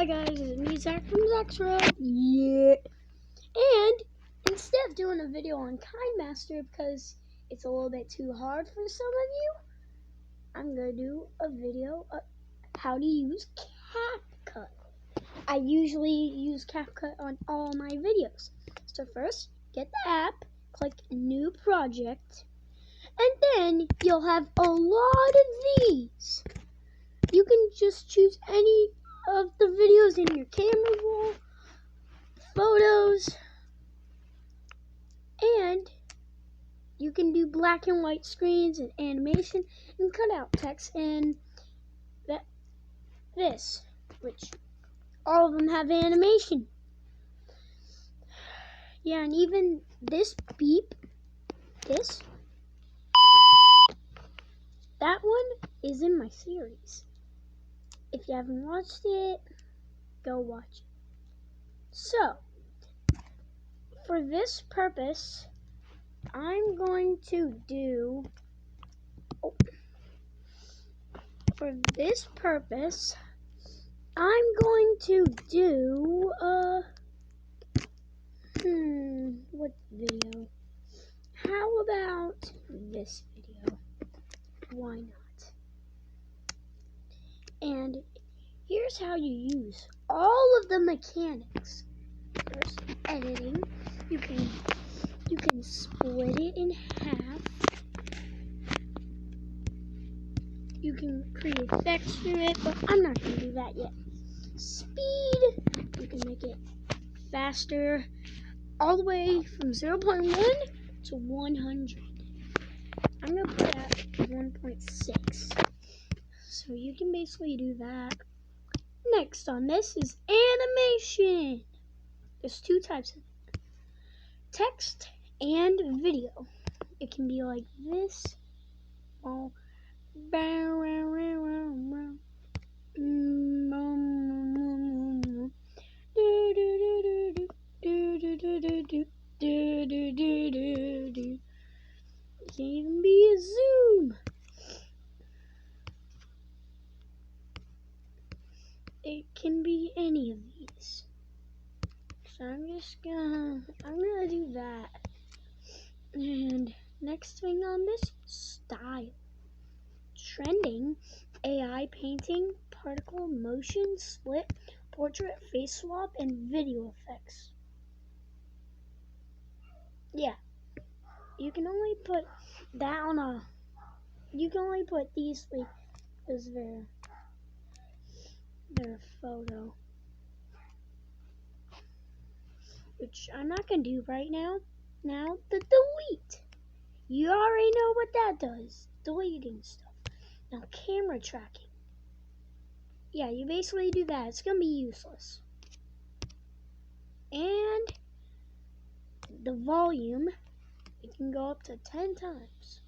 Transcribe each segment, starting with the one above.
Hi guys, it's me Zach from Zach's Road. Yeah. And instead of doing a video on KineMaster because it's a little bit too hard for some of you, I'm gonna do a video of how to use CapCut. I usually use CapCut on all my videos. So first, get the app, click New Project, and then you'll have a lot of these. You can just choose any of the videos in your camera roll, photos, and you can do black and white screens and animation and cut out text and this, which all of them have animation. Yeah, and even this beep, that one is in my series. If you haven't watched it, go watch it. So, for this purpose, I'm going to do, what video? How about this video? Why not? And here's how you use all of the mechanics. First, editing. You can split it in half. You can create effects through it, but I'm not going to do that yet. Speed. You can make it faster, all the way from 0.1 to 100. I'm going to put it at 1.6. So you can basically do that. Next on this is animation. There's two types of it. Text and video. It can be like this. It can even be a zoom. It can be any of these. So I'm gonna do that. And next thing on this, style. Trending, AI painting, particle, motion, split, portrait, face swap, and video effects. Yeah. You can only put that on you can only put these three as their photo. Which I'm not going to do right now. Now, the delete. You already know what that does. Deleting stuff. Now, camera tracking. Yeah, you basically do that. It's going to be useless. And the volume, it can go up to 10 times.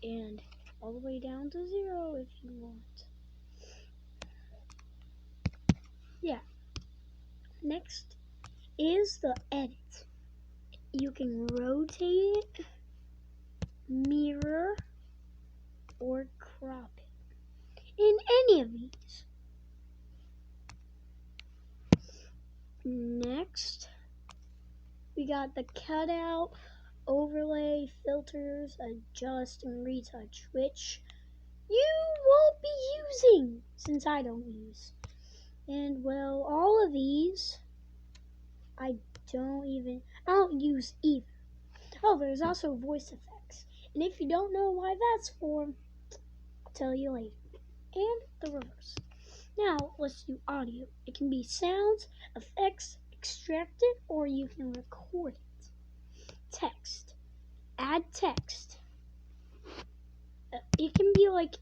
And all the way down to 0 if you want. Yeah. Next is the edit. You can rotate it, mirror, or crop it in any of these. Next, we got the cutout, overlay, filters, adjust, and retouch, which you won't be using since I don't use. And well, all of these I don't use either. Oh, there's also voice effects. And if you don't know why that's for, I'll tell you later. And the reverse. Now, let's do audio. It can be sounds, effects, extracted, or you can record it. Text. Add text. It can be like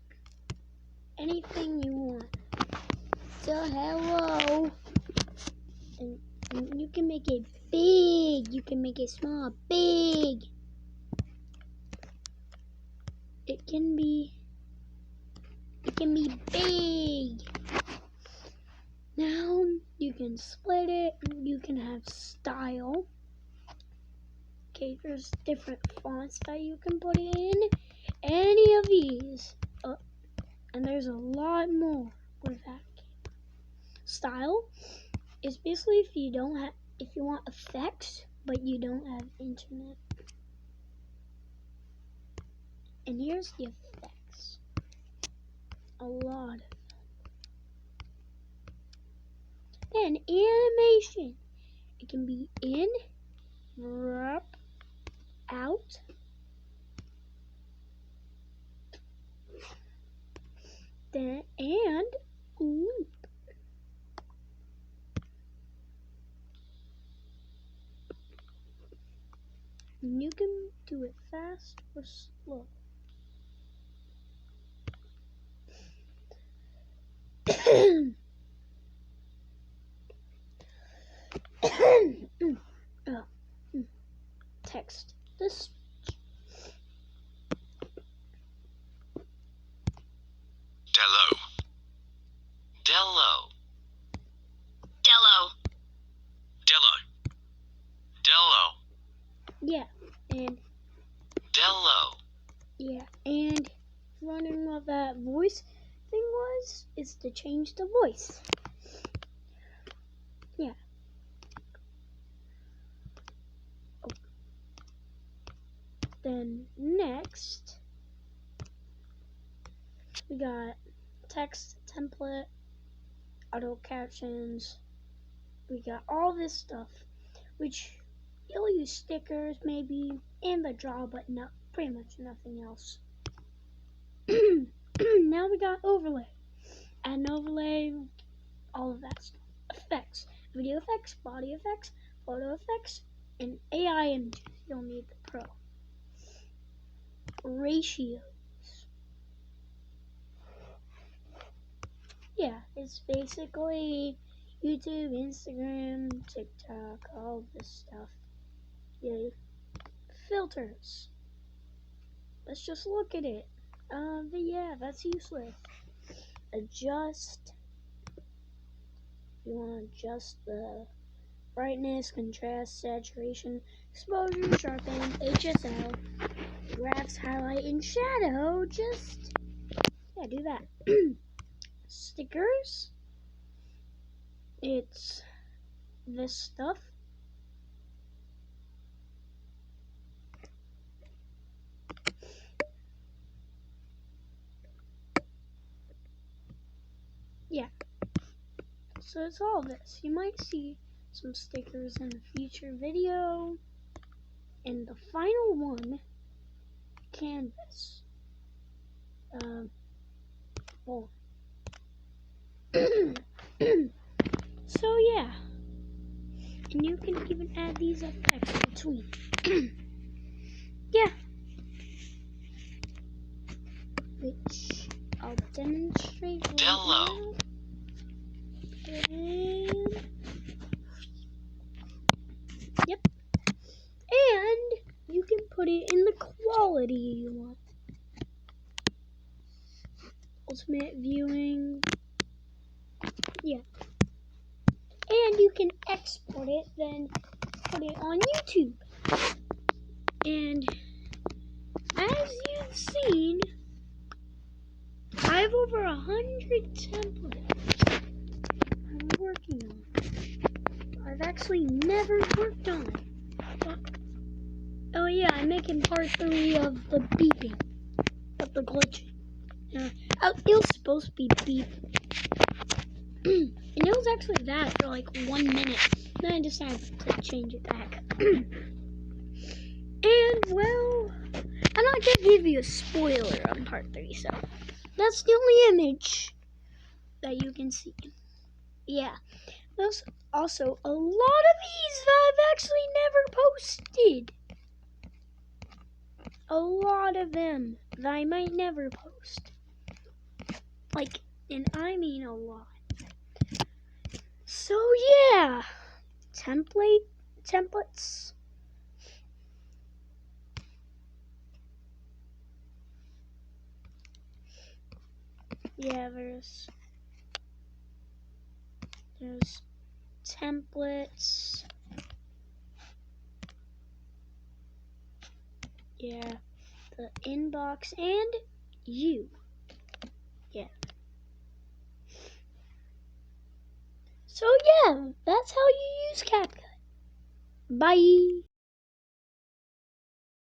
anything you want. So, hello. And you can make it big. You can make it small, big. It can be big. Now you can split it. You can have style. Okay, there's different fonts that you can put in. Any of these. And there's a lot more with that. style is basically if you want effects but you don't have internet. And here's the effects. A lot of them. Then animation. It can be in, wrap, out, then and loop. And you can do it fast or slow. Text. This. Dello. Dello. Dello. Dello. Dello. Yeah, and Dello. yeah, and wondering what that voice thing was, is to change the voice. Yeah. Then next, we got text template, auto captions. We got all this stuff, which you'll use stickers maybe, and the draw, but not pretty much nothing else. Now we got overlay. Add an overlay, all of that stuff. Effects, video effects, body effects, photo effects, and AI images. You'll need the Pro. Ratios. Yeah, it's basically YouTube, Instagram, TikTok, all this stuff. Yeah. Filters. Let's just look at it. But yeah, that's useless. Adjust. You want to adjust the brightness, contrast, saturation, exposure, sharpen, HSL, graphs, highlight, and shadow. Just, yeah, do that. Stickers. It's this stuff. Yeah. So it's all this. You might see some stickers in a future video. And the final one, canvas. Well. So yeah. And you can even add these effects between. Yeah. Which I'll demonstrate right Dello. now. And yep. And you can put it in the quality you want. Ultimate viewing. Yeah. And you can export it, then put it on YouTube. And as you've seen, I have over 100 templates I'm working on. I've actually never worked on it. Oh yeah, I'm making part 3 of the beeping, of the glitching. It was supposed to be beep. And it was actually that for like 1 minute. Then I decided to change it back. And well, I'm not gonna give you a spoiler on part 3, so that's the only image that you can see. Yeah, there's also a lot of these that I've actually never posted. A lot of them that I might never post. Like, and I mean a lot. So yeah, templates. Yeah, there's templates. Yeah, the inbox and you. Yeah. So yeah, that's how you use CapCut. Bye.